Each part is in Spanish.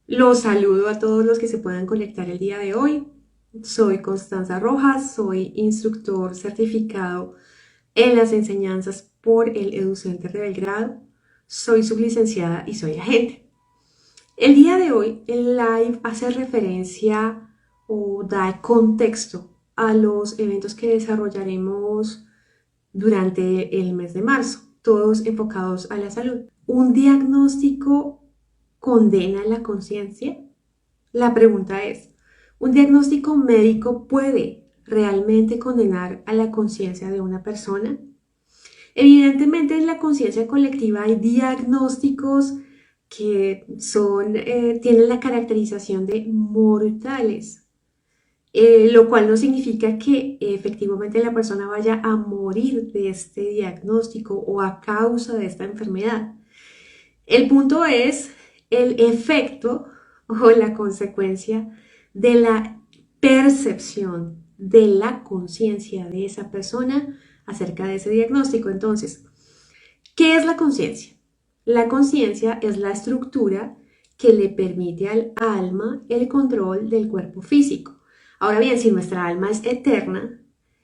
Los saludo a todos los que se puedan conectar el día de hoy. Soy Constanza Rojas, soy instructor certificado en las enseñanzas por el EduCenter de Belgrado. Soy sublicenciada y soy agente. El día de hoy el live hace referencia o da contexto a los eventos que desarrollaremos durante el mes de marzo, todos enfocados a la salud. Un diagnóstico condena la conciencia. La pregunta es, ¿un diagnóstico médico puede realmente condenar a la conciencia de una persona? Evidentemente en la conciencia colectiva hay diagnósticos que tienen la caracterización de mortales, lo cual no significa que efectivamente la persona vaya a morir de este diagnóstico o a causa de esta enfermedad. El punto es el efecto o la consecuencia de la percepción de la conciencia de esa persona acerca de ese diagnóstico. Entonces, ¿qué es la conciencia? La conciencia es la estructura que le permite al alma el control del cuerpo físico. Ahora bien, si nuestra alma es eterna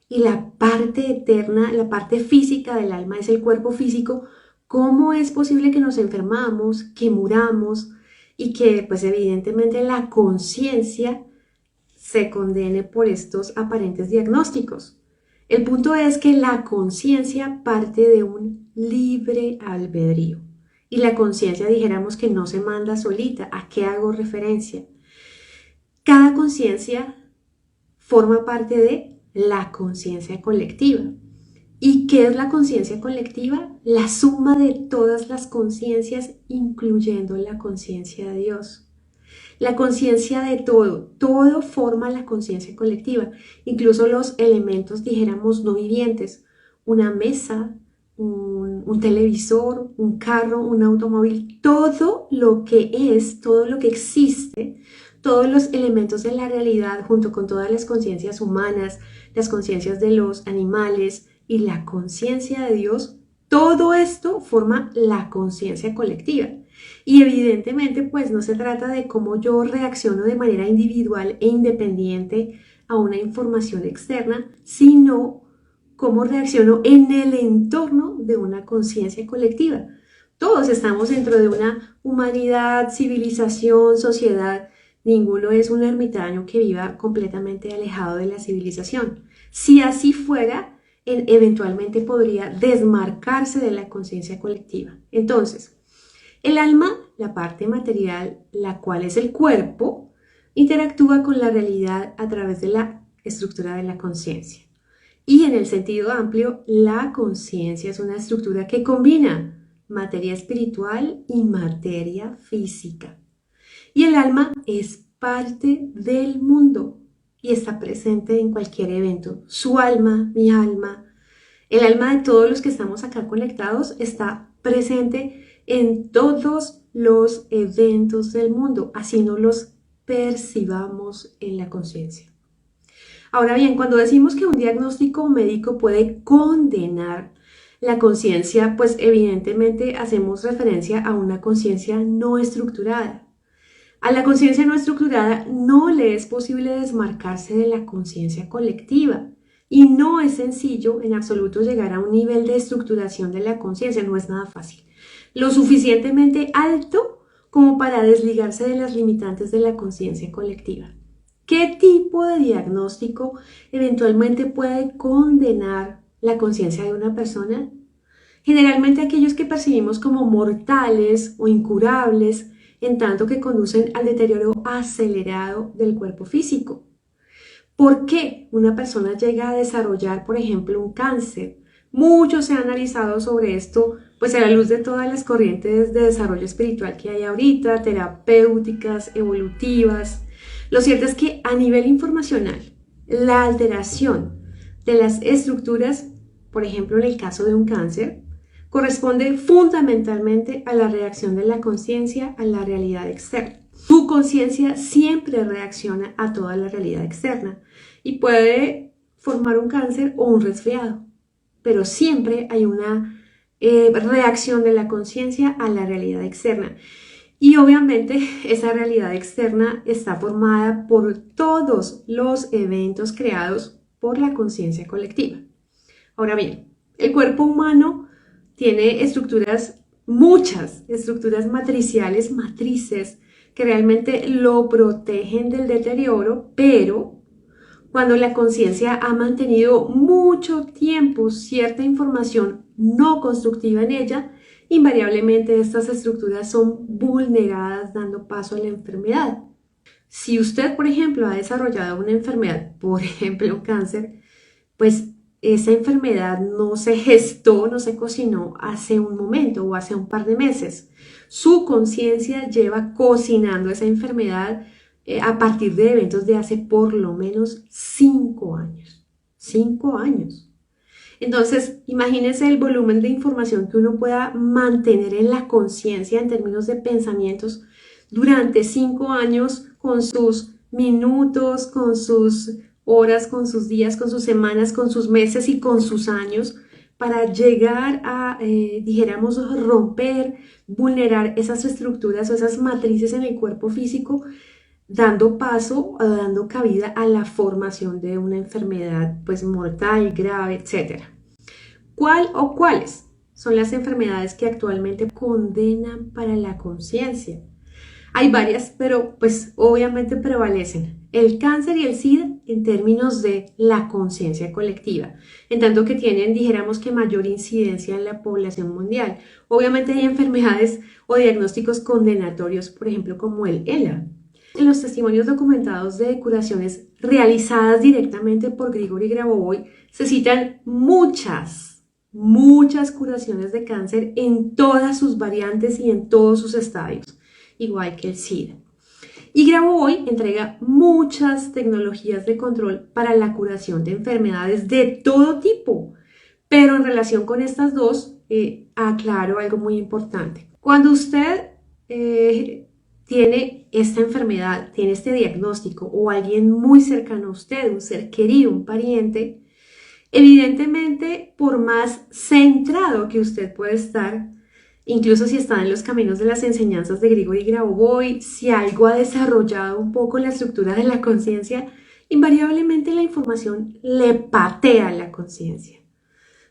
y la parte eterna, la parte física del alma es el cuerpo físico, ¿cómo es posible que nos enfermamos, que muramos y que pues evidentemente la conciencia se condene por estos aparentes diagnósticos? El punto es que la conciencia parte de un libre albedrío. Y la conciencia dijéramos que no se manda solita. ¿A qué hago referencia? Cada conciencia forma parte de la conciencia colectiva. ¿Y qué es la conciencia colectiva? La suma de todas las conciencias, incluyendo la conciencia de Dios. La conciencia de todo forma la conciencia colectiva, incluso los elementos, dijéramos, no vivientes, una mesa, un televisor, un carro, un automóvil, todo lo que es, todo lo que existe, todos los elementos de la realidad junto con todas las conciencias humanas, las conciencias de los animales y la conciencia de Dios, todo esto forma la conciencia colectiva. Y evidentemente, pues no se trata de cómo yo reacciono de manera individual e independiente a una información externa, sino cómo reacciono en el entorno de una conciencia colectiva. Todos estamos dentro de una humanidad, civilización, sociedad. Ninguno es un ermitaño que viva completamente alejado de la civilización. Si así fuera, eventualmente podría desmarcarse de la conciencia colectiva. Entonces, el alma, la parte material, la cual es el cuerpo, interactúa con la realidad a través de la estructura de la conciencia. Y en el sentido amplio, la conciencia es una estructura que combina materia espiritual y materia física. Y el alma es parte del mundo y está presente en cualquier evento. Su alma, mi alma, el alma de todos los que estamos acá conectados está presente en todos los eventos del mundo, así no los percibamos en la conciencia. Ahora bien, cuando decimos que un diagnóstico médico puede condenar la conciencia, pues evidentemente hacemos referencia a una conciencia no estructurada. A la conciencia no estructurada no le es posible desmarcarse de la conciencia colectiva y no es sencillo en absoluto llegar a un nivel de estructuración de la conciencia, no es nada fácil. Lo suficientemente alto como para desligarse de las limitantes de la conciencia colectiva. ¿Qué tipo de diagnóstico eventualmente puede condenar la conciencia de una persona? Generalmente aquellos que percibimos como mortales o incurables, en tanto que conducen al deterioro acelerado del cuerpo físico. ¿Por qué una persona llega a desarrollar, por ejemplo, un cáncer? Mucho se ha analizado sobre esto, pues a la luz de todas las corrientes de desarrollo espiritual que hay ahorita, terapéuticas, evolutivas. Lo cierto es que a nivel informacional, la alteración de las estructuras, por ejemplo, en el caso de un cáncer, corresponde fundamentalmente a la reacción de la conciencia a la realidad externa. Tu conciencia siempre reacciona a toda la realidad externa y puede formar un cáncer o un resfriado, pero siempre hay una reacción de la conciencia a la realidad externa. Y obviamente esa realidad externa está formada por todos los eventos creados por la conciencia colectiva. Ahora bien, el cuerpo humano tiene estructuras, muchas estructuras matriciales, matrices, que realmente lo protegen del deterioro, pero cuando la conciencia ha mantenido mucho tiempo cierta información no constructiva en ella, invariablemente estas estructuras son vulneradas dando paso a la enfermedad. Si usted, por ejemplo, ha desarrollado una enfermedad, por ejemplo, un cáncer, pues esa enfermedad no se gestó, no se cocinó hace un momento o hace un par de meses. Su conciencia lleva cocinando esa enfermedad a partir de eventos de hace por lo menos 5 años. 5 años. Entonces, imagínese el volumen de información que uno pueda mantener en la conciencia en términos de pensamientos durante 5 años con sus minutos, con sus horas, con sus días, con sus semanas, con sus meses y con sus años para llegar a, dijéramos, romper, vulnerar esas estructuras o esas matrices en el cuerpo físico, dando paso o dando cabida a la formación de una enfermedad pues mortal, grave, etc. ¿Cuál o cuáles son las enfermedades que actualmente condenan para la conciencia? Hay varias, pero pues obviamente prevalecen el cáncer y el SIDA en términos de la conciencia colectiva, en tanto que tienen, dijéramos que mayor incidencia en la población mundial. Obviamente hay enfermedades o diagnósticos condenatorios, por ejemplo, como el ELA. En los testimonios documentados de curaciones realizadas directamente por Grigori Grabovoi se citan muchas curaciones de cáncer en todas sus variantes y en todos sus estadios, igual que el SIDA. Y Grabovoi entrega muchas tecnologías de control para la curación de enfermedades de todo tipo, pero en relación con estas dos, aclaro algo muy importante. Cuando usted tiene esta enfermedad, tiene este diagnóstico o alguien muy cercano a usted, un ser querido, un pariente, evidentemente, por más centrado que usted pueda estar, incluso si está en los caminos de las enseñanzas de Grigori Grabovoi, si algo ha desarrollado un poco la estructura de la conciencia, invariablemente la información le patea la conciencia,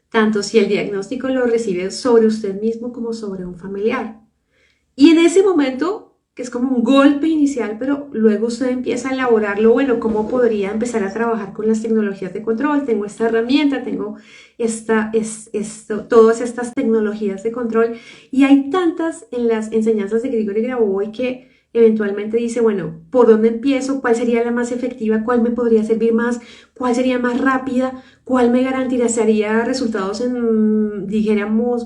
tanto si el diagnóstico lo recibe sobre usted mismo como sobre un familiar. Y en ese momento, que es como un golpe inicial, pero luego usted empieza a elaborarlo, bueno, ¿cómo podría empezar a trabajar con las tecnologías de control? Tengo esta herramienta, tengo todas estas tecnologías de control, y hay tantas en las enseñanzas de Grigori Grabovoi que eventualmente dice, bueno, ¿por dónde empiezo? ¿Cuál sería la más efectiva? ¿Cuál me podría servir más? ¿Cuál sería más rápida? ¿Cuál me garantizaría resultados en, dijéramos,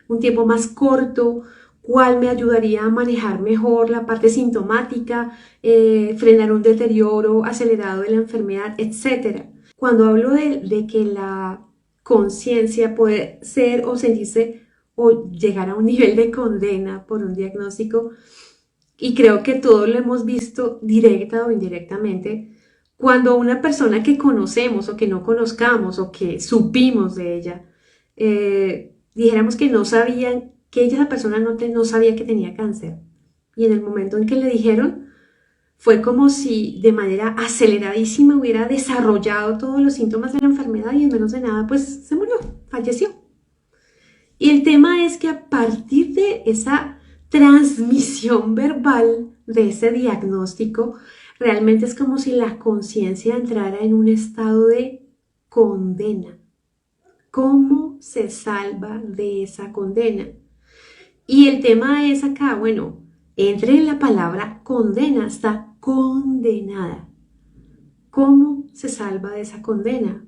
un tiempo más corto? ¿Cuál me ayudaría a manejar mejor la parte sintomática, frenar un deterioro acelerado de la enfermedad, etcétera? Cuando hablo de que la conciencia puede ser o sentirse o llegar a un nivel de condena por un diagnóstico, y creo que todos lo hemos visto directa o indirectamente, cuando una persona que conocemos o que no conozcamos o que supimos de ella, dijéramos que no sabían, que esa persona no sabía que tenía cáncer, y en el momento en que le dijeron, fue como si de manera aceleradísima hubiera desarrollado todos los síntomas de la enfermedad y en menos de nada pues se murió, falleció. Y el tema es que a partir de esa transmisión verbal de ese diagnóstico, realmente es como si la conciencia entrara en un estado de condena. ¿Cómo se salva de esa condena? Y el tema es acá, bueno, entre en la palabra condena, está condenada. ¿Cómo se salva de esa condena?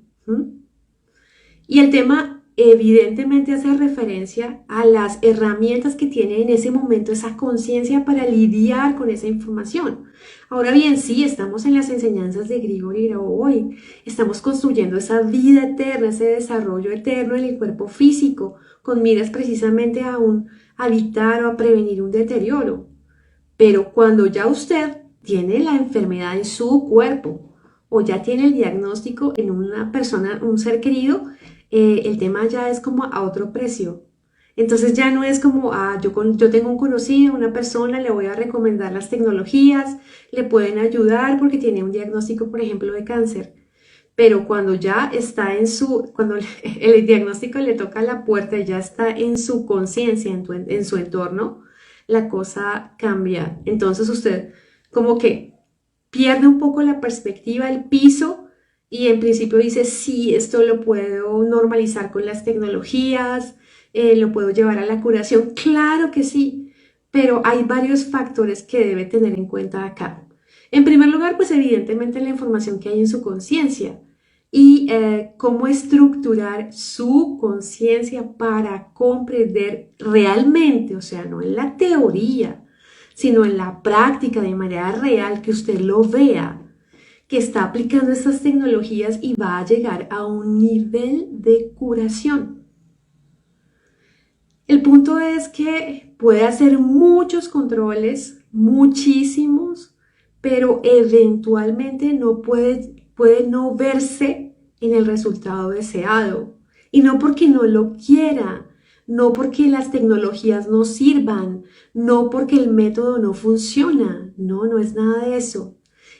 Y el tema evidentemente hace referencia a las herramientas que tiene en ese momento esa conciencia para lidiar con esa información. Ahora bien, sí, estamos en las enseñanzas de Grigori Grabovoi, estamos construyendo esa vida eterna, ese desarrollo eterno en el cuerpo físico, con miras precisamente a evitar o a prevenir un deterioro. Pero cuando ya usted tiene la enfermedad en su cuerpo o ya tiene el diagnóstico en una persona, un ser querido, el tema ya es como a otro precio. Entonces ya no es como, yo tengo un conocido, una persona, le voy a recomendar las tecnologías, le pueden ayudar porque tiene un diagnóstico, por ejemplo, de cáncer. Pero cuando ya está cuando el diagnóstico le toca la puerta y ya está en su conciencia, en su entorno, la cosa cambia. Entonces usted como que pierde un poco la perspectiva, el piso, y en principio dice, sí, esto lo puedo normalizar con las tecnologías, lo puedo llevar a la curación. Claro que sí, pero hay varios factores que debe tener en cuenta acá. En primer lugar, pues evidentemente la información que hay en su conciencia y cómo estructurar su conciencia para comprender realmente, o sea, no en la teoría, sino en la práctica de manera real, que usted lo vea, que está aplicando estas tecnologías y va a llegar a un nivel de curación. El punto es que puede hacer muchos controles, muchísimos, pero eventualmente puede no verse en el resultado deseado. Y no porque no lo quiera, no porque las tecnologías no sirvan, no porque el método no funciona, no es nada de eso.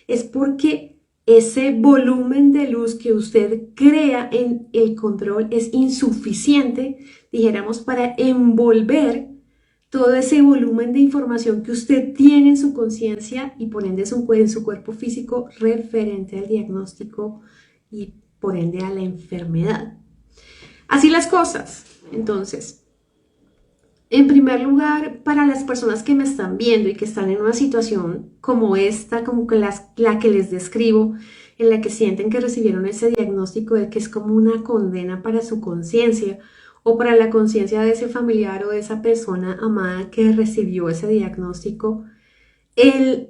Es porque ese volumen de luz que usted crea en el control es insuficiente, dijéramos, para envolver todo ese volumen de información que usted tiene en su conciencia y por ende en su cuerpo físico referente al diagnóstico y por ende a la enfermedad. Así las cosas. Entonces, en primer lugar, para las personas que me están viendo y que están en una situación como esta, como que la que les describo, en la que sienten que recibieron ese diagnóstico de que es como una condena para su conciencia o para la conciencia de ese familiar o de esa persona amada que recibió ese diagnóstico, el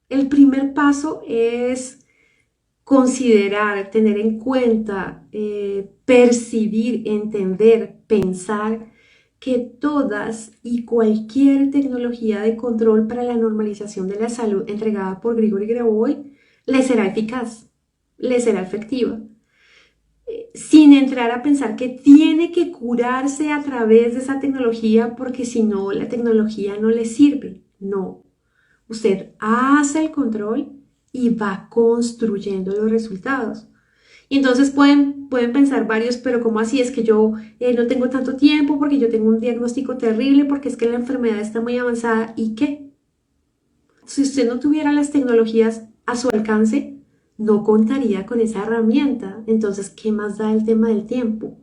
el primer paso es considerar, tener en cuenta, percibir, entender, pensar que todas y cualquier tecnología de control para la normalización de la salud entregada por Grigori Grabovoi le será eficaz, le será efectiva, sin entrar a pensar que tiene que curarse a través de esa tecnología porque si no, la tecnología no le sirve. No, usted hace el control y va construyendo los resultados. Y entonces pueden pensar varios, pero ¿cómo así? Es que yo no tengo tanto tiempo porque yo tengo un diagnóstico terrible, porque es que la enfermedad está muy avanzada. ¿Y qué? Si usted no tuviera las tecnologías a su alcance, no contaría con esa herramienta. Entonces, ¿qué más da el tema del tiempo?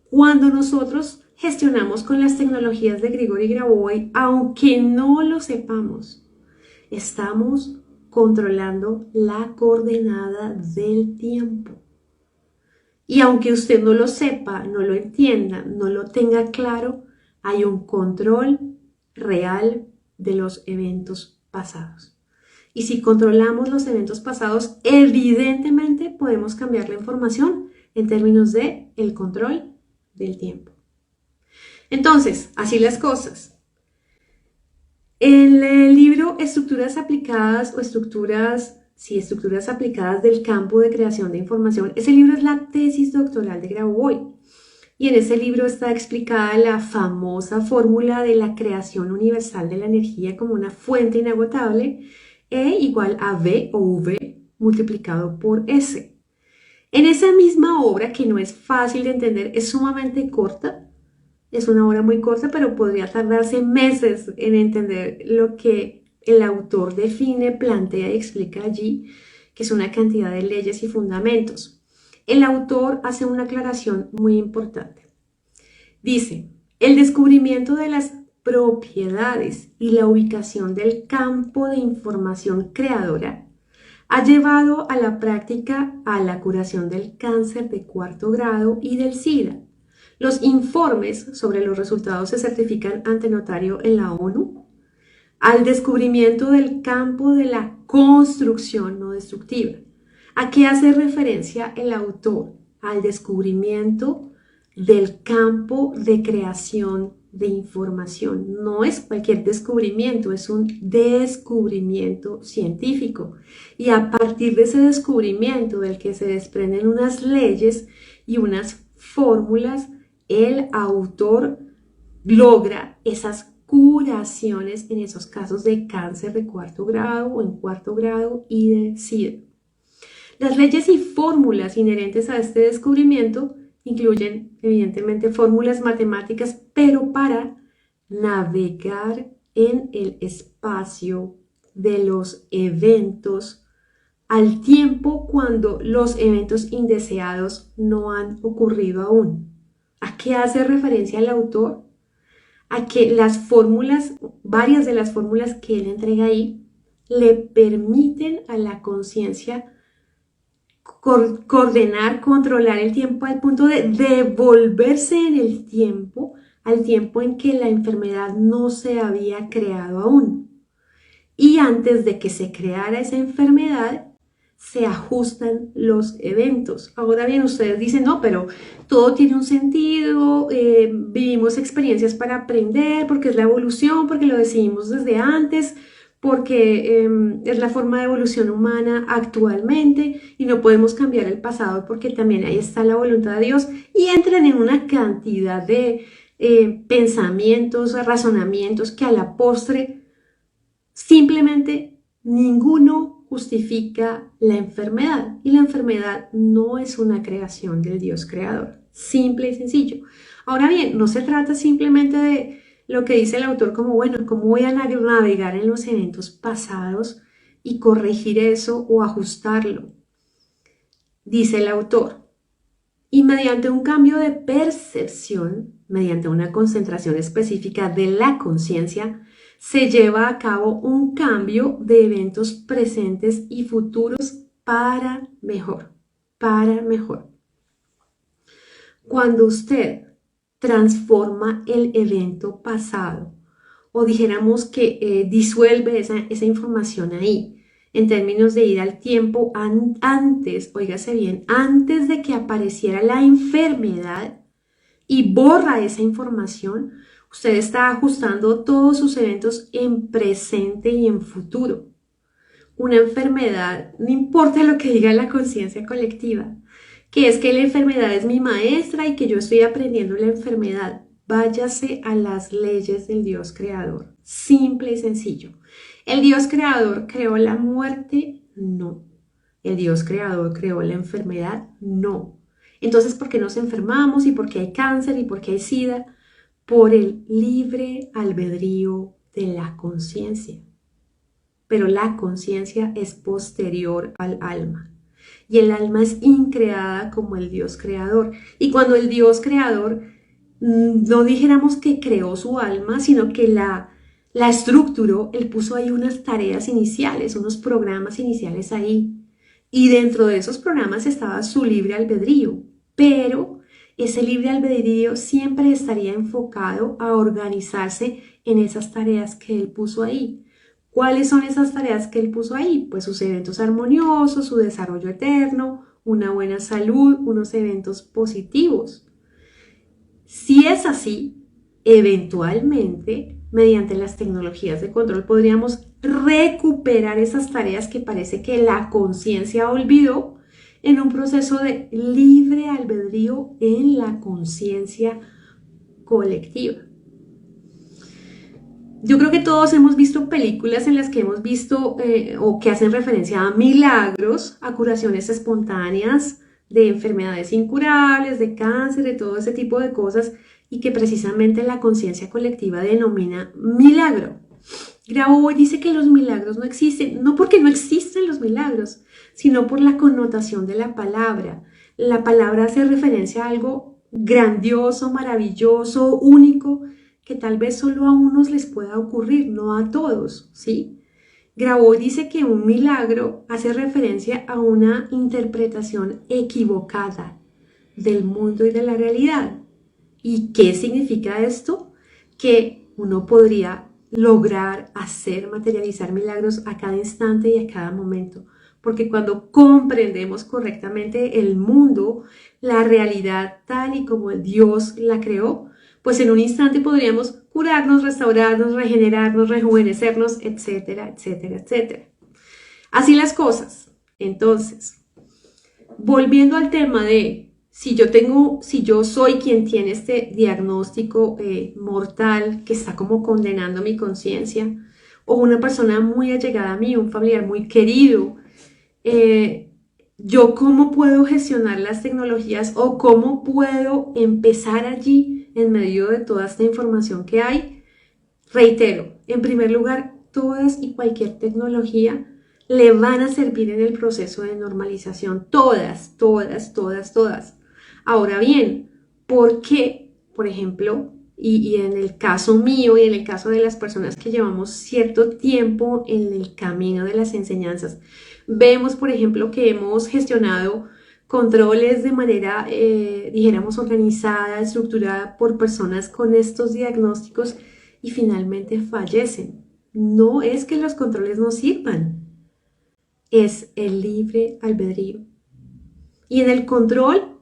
Cuando nosotros gestionamos con las tecnologías de Grigori Grabovoi, aunque no lo sepamos, estamos controlando la coordenada del tiempo. Y aunque usted no lo sepa, no lo entienda, no lo tenga claro, hay un control real de los eventos pasados. Y si controlamos los eventos pasados, evidentemente podemos cambiar la información en términos de el control del tiempo. Entonces, así las cosas. En el libro Estructuras aplicadas o estructuras aplicadas del campo de creación de información, ese libro es la tesis doctoral de Grabovoi. Y en ese libro está explicada la famosa fórmula de la creación universal de la energía como una fuente inagotable, E igual a V o V multiplicado por S. En esa misma obra, que no es fácil de entender, es sumamente corta, es una obra muy corta, pero podría tardarse meses en entender lo que el autor define, plantea y explica allí, que es una cantidad de leyes y fundamentos. El autor hace una aclaración muy importante. Dice, el descubrimiento de las propiedades y la ubicación del campo de información creadora ha llevado a la práctica a la curación del cáncer de cuarto grado y del SIDA. Los informes sobre los resultados se certifican ante notario en la ONU, al descubrimiento del campo de la construcción no destructiva. ¿A qué hace referencia el autor? Al descubrimiento del campo de creación de información. No es cualquier descubrimiento, es un descubrimiento científico. Y a partir de ese descubrimiento del que se desprenden unas leyes y unas fórmulas el autor logra esas curaciones en esos casos de cáncer de cuarto grado o en cuarto grado y de SIDA. Las leyes y fórmulas inherentes a este descubrimiento incluyen, evidentemente, fórmulas matemáticas, pero para navegar en el espacio de los eventos al tiempo cuando los eventos indeseados no han ocurrido aún. ¿A qué hace referencia el autor? A que las fórmulas, varias de las fórmulas que él entrega ahí, le permiten a la conciencia coordenar, controlar el tiempo al punto de devolverse en el tiempo, al tiempo en que la enfermedad no se había creado aún. Y antes de que se creara esa enfermedad, se ajustan los eventos. Ahora bien, ustedes dicen, no, pero todo tiene un sentido, vivimos experiencias para aprender, porque es la evolución, porque lo decidimos desde antes, porque es la forma de evolución humana actualmente y no podemos cambiar el pasado porque también ahí está la voluntad de Dios, y entran en una cantidad de pensamientos, razonamientos que a la postre simplemente ninguno justifica la enfermedad, y la enfermedad no es una creación del Dios creador, simple y sencillo. Ahora bien, no se trata simplemente de lo que dice el autor como, bueno, ¿cómo voy a navegar en los eventos pasados y corregir eso o ajustarlo? Dice el autor, y mediante un cambio de percepción, mediante una concentración específica de la conciencia, se lleva a cabo un cambio de eventos presentes y futuros para mejor, para mejor. Cuando usted transforma el evento pasado, o dijéramos que disuelve esa información ahí, en términos de ir al tiempo antes, óigase bien, antes de que apareciera la enfermedad, y borra esa información, usted está ajustando todos sus eventos en presente y en futuro. Una enfermedad, no importa lo que diga la conciencia colectiva, que es que la enfermedad es mi maestra y que yo estoy aprendiendo la enfermedad. Váyase a las leyes del Dios creador. Simple y sencillo. ¿El Dios creador creó la muerte? No. ¿El Dios creador creó la enfermedad? No. Entonces, ¿por qué nos enfermamos y por qué hay cáncer y por qué hay SIDA? Por el libre albedrío de la conciencia. Pero la conciencia es posterior al alma. Y el alma es increada como el Dios creador. Y cuando el Dios creador, no dijéramos que creó su alma, sino que la estructuró, él puso ahí unas tareas iniciales, unos programas iniciales ahí. Y dentro de esos programas estaba su libre albedrío. Pero ese libre albedrío siempre estaría enfocado a organizarse en esas tareas que él puso ahí. ¿Cuáles son esas tareas que él puso ahí? Pues sus eventos armoniosos, su desarrollo eterno, una buena salud, unos eventos positivos. Si es así, eventualmente, mediante las tecnologías de control, podríamos recuperar esas tareas que parece que la conciencia olvidó en un proceso de libre albedrío en la conciencia colectiva. Yo creo que todos hemos visto películas en las que hemos visto o que hacen referencia a milagros, a curaciones espontáneas de enfermedades incurables, de cáncer, de todo ese tipo de cosas, y que precisamente la conciencia colectiva denomina milagro. Grabovoi dice que los milagros no existen, no porque no existen los milagros, sino por la connotación de la palabra. La palabra hace referencia a algo grandioso, maravilloso, único, que tal vez solo a unos les pueda ocurrir, no a todos, ¿sí? Grabovoi dice que un milagro hace referencia a una interpretación equivocada del mundo y de la realidad. ¿Y qué significa esto? Que uno podría lograr hacer, materializar milagros a cada instante y a cada momento. Porque cuando comprendemos correctamente el mundo, la realidad tal y como Dios la creó, pues en un instante podríamos curarnos, restaurarnos, regenerarnos, rejuvenecernos, etcétera, etcétera, etcétera. Así las cosas. Entonces, volviendo al tema de si yo soy quien tiene este diagnóstico mortal que está como condenando mi conciencia, o una persona muy allegada a mí, un familiar muy querido, eh, yo cómo puedo gestionar las tecnologías o cómo puedo empezar allí en medio de toda esta información que hay. Reitero, en primer lugar, todas y cualquier tecnología le van a servir en el proceso de normalización. Todas, todas, todas, todas. Ahora bien, ¿por qué, por ejemplo, y en el caso mío y en el caso de las personas que llevamos cierto tiempo en el camino de las enseñanzas, vemos, por ejemplo, que hemos gestionado controles de manera, dijéramos, organizada, estructurada por personas con estos diagnósticos y finalmente fallecen? No es que los controles no sirvan, es el libre albedrío. Y en el control,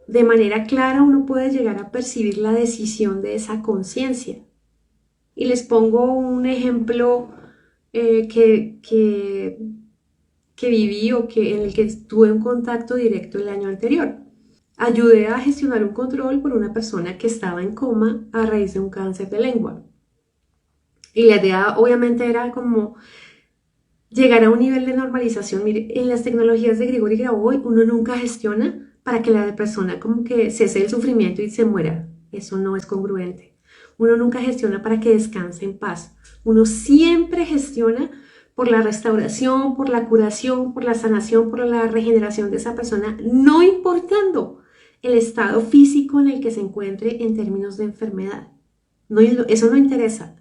de manera clara, uno puede llegar a percibir la decisión de esa conciencia. Y les pongo un ejemplo que viví o en el que tuve un contacto directo el año anterior. Ayudé a gestionar un control por una persona que estaba en coma a raíz de un cáncer de lengua. Y la idea obviamente era como llegar a un nivel de normalización. Mire, en las tecnologías de Grigori Grabovoy uno nunca gestiona para que la persona como que cese el sufrimiento y se muera. Eso no es congruente. Uno nunca gestiona para que descanse en paz. Uno siempre gestiona por la restauración, por la curación, por la sanación, por la regeneración de esa persona, no importando el estado físico en el que se encuentre en términos de enfermedad. No, eso no interesa.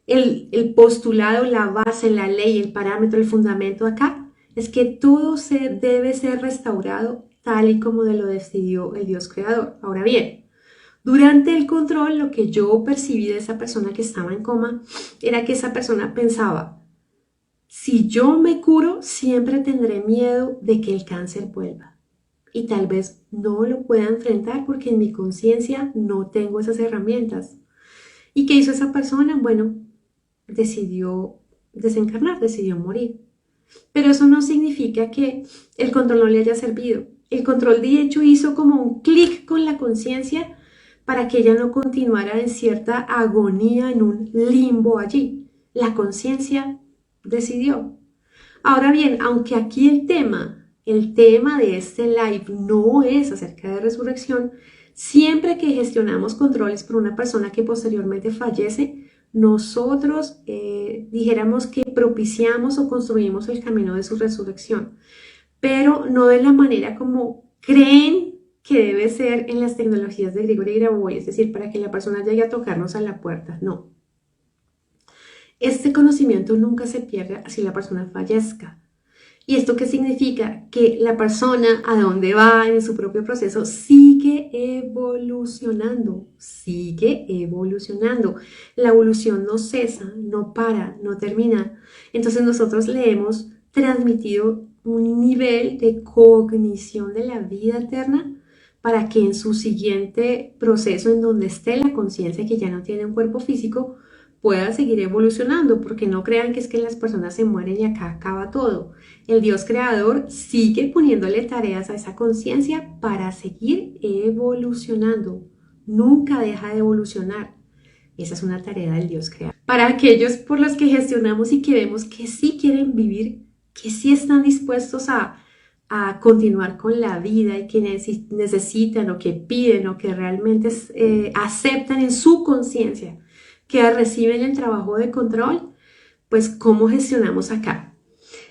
El postulado, la base, la ley, el parámetro, el fundamento acá es que todo debe ser restaurado tal y como lo decidió el Dios creador. Ahora bien, durante el control lo que yo percibí de esa persona que estaba en coma era que esa persona pensaba: si yo me curo, siempre tendré miedo de que el cáncer vuelva. Y tal vez no lo pueda enfrentar porque en mi conciencia no tengo esas herramientas. ¿Y qué hizo esa persona? Bueno, decidió desencarnar, decidió morir. Pero eso no significa que el control no le haya servido. El control de hecho hizo como un clic con la conciencia para que ella no continuara en cierta agonía, en un limbo allí. La conciencia decidió. Ahora bien, aunque aquí el tema de este live no es acerca de resurrección, siempre que gestionamos controles por una persona que posteriormente fallece, nosotros dijéramos que propiciamos o construimos el camino de su resurrección, pero no de la manera como creen que debe ser en las tecnologías de Grigori Grabovoy, es decir, para que la persona llegue a tocarnos a la puerta, no. Este conocimiento nunca se pierde así la persona fallezca. ¿Y esto qué significa? Que la persona a donde va en su propio proceso sigue evolucionando, sigue evolucionando. La evolución no cesa, no para, no termina. Entonces nosotros le hemos transmitido un nivel de cognición de la vida eterna para que en su siguiente proceso, en donde esté la conciencia que ya no tiene un cuerpo físico, pueda seguir evolucionando, porque no crean que es que las personas se mueren y acá acaba todo. El Dios creador sigue poniéndole tareas a esa conciencia para seguir evolucionando. Nunca deja de evolucionar. Esa es una tarea del Dios creador. Para aquellos por los que gestionamos y que vemos que sí quieren vivir, que sí están dispuestos a continuar con la vida y que necesitan o que piden o que realmente aceptan en su conciencia que reciben el trabajo de control, pues ¿cómo gestionamos acá?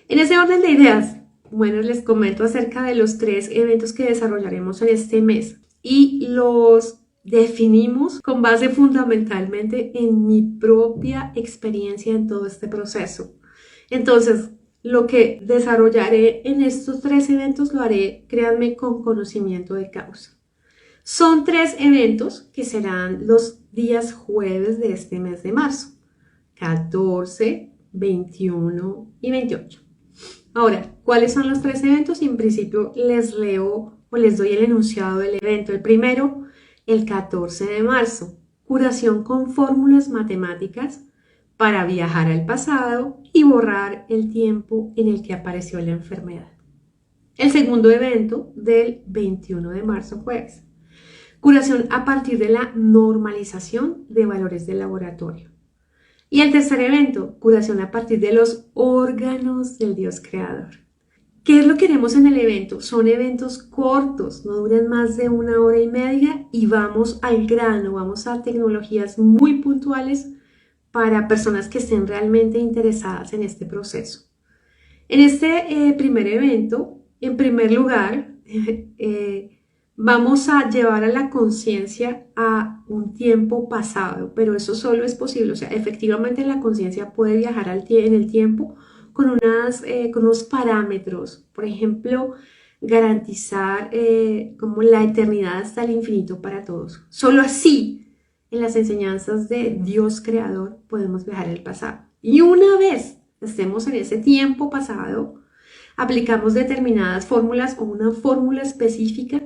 En ese orden de ideas, bueno, les comento acerca de los 3 eventos que desarrollaremos en este mes y los definimos con base fundamentalmente en mi propia experiencia en todo este proceso. Entonces, lo que desarrollaré en estos 3 eventos lo haré, créanme, con conocimiento de causa. Son 3 eventos que serán los días jueves de este mes de marzo, 14, 21 y 28. Ahora, ¿cuáles son los 3 eventos? Y en principio les leo o les doy el enunciado del evento. El primero, el 14 de marzo, curación con fórmulas matemáticas para viajar al pasado y borrar el tiempo en el que apareció la enfermedad. El segundo evento del 21 de marzo, jueves. Curación a partir de la normalización de valores del laboratorio. Y el tercer evento, curación a partir de los órganos del Dios creador. ¿Qué es lo que haremos en el evento? Son eventos cortos, no duran más de 1 hora y media y vamos al grano, vamos a tecnologías muy puntuales para personas que estén realmente interesadas en este proceso. En este primer evento, en primer lugar, vamos a llevar a la conciencia a un tiempo pasado, pero eso solo es posible, o sea, efectivamente la conciencia puede viajar en el tiempo con unos parámetros, por ejemplo, garantizar como la eternidad hasta el infinito para todos. Solo así, en las enseñanzas de Dios Creador, podemos viajar al pasado. Y una vez estemos en ese tiempo pasado, aplicamos determinadas fórmulas o una fórmula específica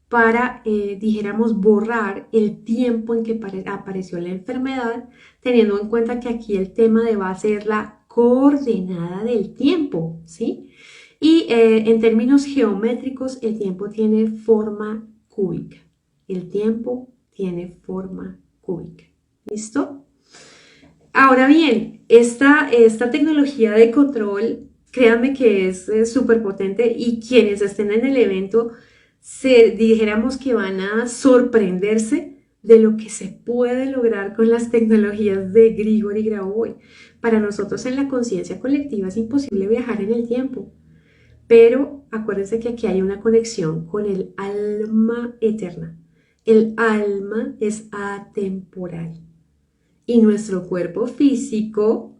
para, dijéramos, borrar el tiempo en que apareció la enfermedad, teniendo en cuenta que aquí el tema de base es la coordenada del tiempo, ¿sí? Y en términos geométricos, el tiempo tiene forma cúbica. El tiempo tiene forma cúbica. ¿Listo? Ahora bien, esta tecnología de control, créanme que es súper potente y quienes estén en el evento, dijéramos que van a sorprenderse de lo que se puede lograr con las tecnologías de Grigori Grabovoi. Para nosotros en la conciencia colectiva es imposible viajar en el tiempo, pero acuérdense que aquí hay una conexión con el alma eterna. El alma es atemporal y nuestro cuerpo físico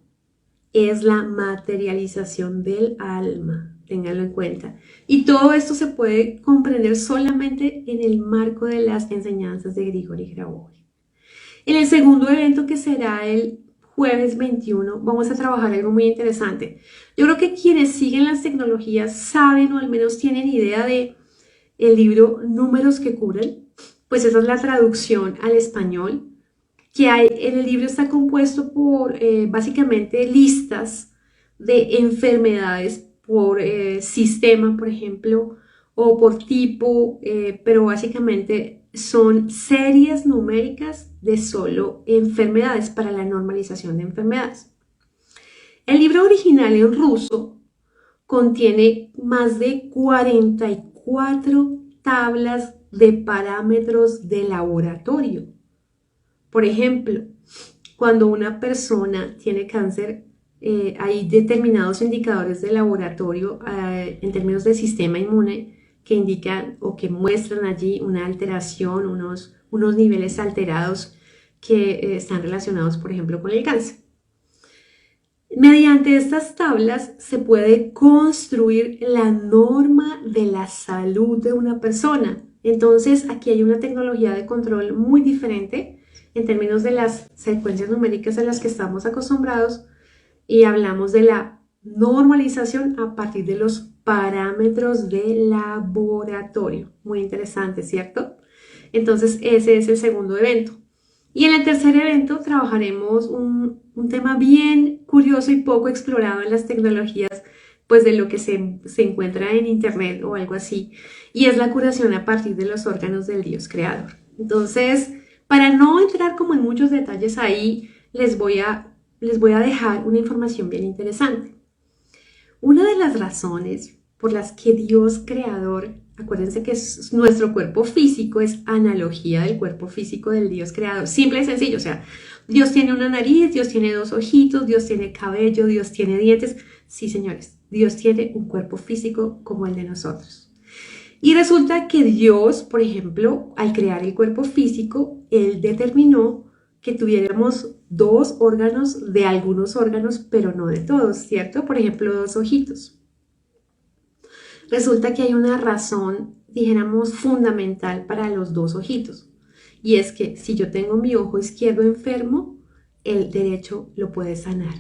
es la materialización del alma. Ténganlo en cuenta. Y todo esto se puede comprender solamente en el marco de las enseñanzas de Grigori Grabovoi. En el segundo evento, que será el jueves 21, vamos a trabajar algo muy interesante. Yo creo que quienes siguen las tecnologías saben o al menos tienen idea de el libro Números que curan. Pues esa es la traducción al español que hay en el libro. Está compuesto por básicamente listas de enfermedades por sistema, por ejemplo, o por tipo, pero básicamente son series numéricas de solo enfermedades para la normalización de enfermedades. El libro original en ruso contiene más de 44 tablas de parámetros de laboratorio. Por ejemplo, cuando una persona tiene cáncer, hay determinados indicadores de laboratorio en términos de sistema inmune que indican o que muestran allí una alteración, unos niveles alterados que están relacionados, por ejemplo, con el cáncer. Mediante estas tablas se puede construir la norma de la salud de una persona. Entonces, aquí hay una tecnología de control muy diferente en términos de las secuencias numéricas a las que estamos acostumbrados, y hablamos de la normalización a partir de los parámetros de laboratorio. Muy interesante, ¿cierto? Entonces, ese es el segundo evento. Y en el tercer evento trabajaremos un tema bien curioso y poco explorado en las tecnologías, pues de lo que se encuentra en internet o algo así, y es la curación a partir de los órganos del Dios creador. Entonces, para no entrar como en muchos detalles ahí, les voy a dejar una información bien interesante. Una de las razones por las que Dios creador, acuérdense que nuestro cuerpo físico es analogía del cuerpo físico del Dios creador, simple y sencillo, o sea, Dios tiene una nariz, Dios tiene dos ojitos, Dios tiene cabello, Dios tiene dientes. Sí, señores, Dios tiene un cuerpo físico como el de nosotros. Y resulta que Dios, por ejemplo, al crear el cuerpo físico, Él determinó que tuviéramos dos órganos de algunos órganos, pero no de todos, ¿cierto? Por ejemplo, dos ojitos. Resulta que hay una razón, dijéramos, fundamental para los dos ojitos. Y es que si yo tengo mi ojo izquierdo enfermo, el derecho lo puede sanar.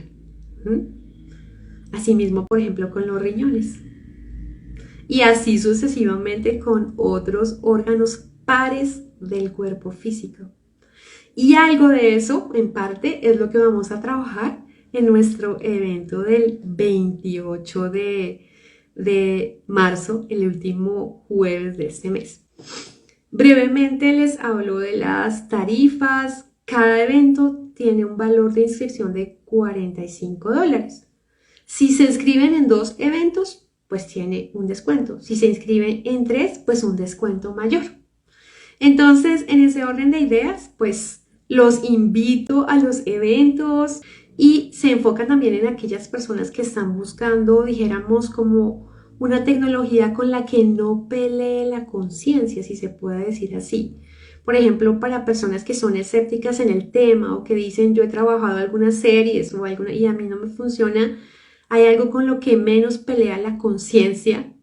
Asimismo, por ejemplo, con los riñones. Y así sucesivamente con otros órganos pares del cuerpo físico. Y algo de eso, en parte, es lo que vamos a trabajar en nuestro evento del 28 de marzo, el último jueves de este mes. Brevemente les hablo de las tarifas. Cada evento tiene un valor de inscripción de $45. Si se inscriben en 2 eventos, pues tiene un descuento. Si se inscriben en 3, pues un descuento mayor. Entonces, en ese orden de ideas, pues los invito a los eventos y se enfoca también en aquellas personas que están buscando, dijéramos, como una tecnología con la que no pelee la conciencia, si se puede decir así. Por ejemplo, para personas que son escépticas en el tema o que dicen yo he trabajado algunas series o alguna y a mí no me funciona, hay algo con lo que menos pelea la conciencia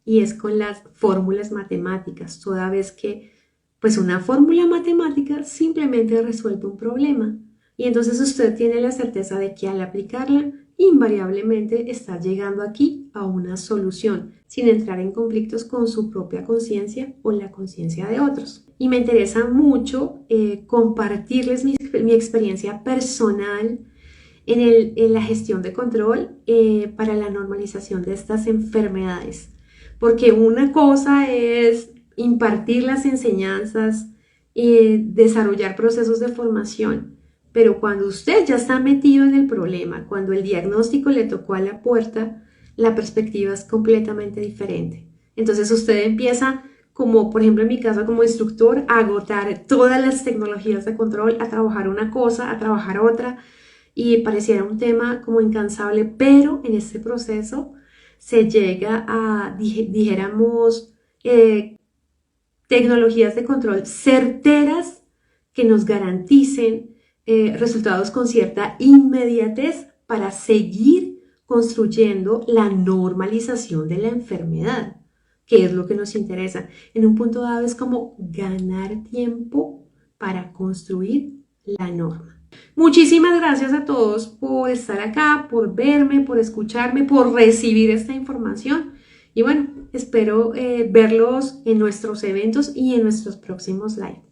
y es con las fórmulas matemáticas, toda vez que pues una fórmula matemática simplemente resuelve un problema y entonces usted tiene la certeza de que al aplicarla invariablemente está llegando aquí a una solución sin entrar en conflictos con su propia conciencia o la conciencia de otros. Y me interesa mucho compartirles mi experiencia personal en la gestión de control para la normalización de estas enfermedades. Porque una cosa es impartir las enseñanzas, desarrollar procesos de formación, pero cuando usted ya está metido en el problema, cuando el diagnóstico le tocó a la puerta, la perspectiva es completamente diferente. Entonces usted empieza, como por ejemplo en mi caso como instructor, a agotar todas las tecnologías de control, a trabajar una cosa, a trabajar otra, y pareciera un tema como incansable, pero en este proceso se llega a, dijéramos, tecnologías de control certeras que nos garanticen resultados con cierta inmediatez para seguir construyendo la normalización de la enfermedad, que es lo que nos interesa. En un punto dado es como ganar tiempo para construir la norma. Muchísimas gracias a todos por estar acá, por verme, por escucharme, por recibir esta información. Y bueno, espero verlos en nuestros eventos y en nuestros próximos live.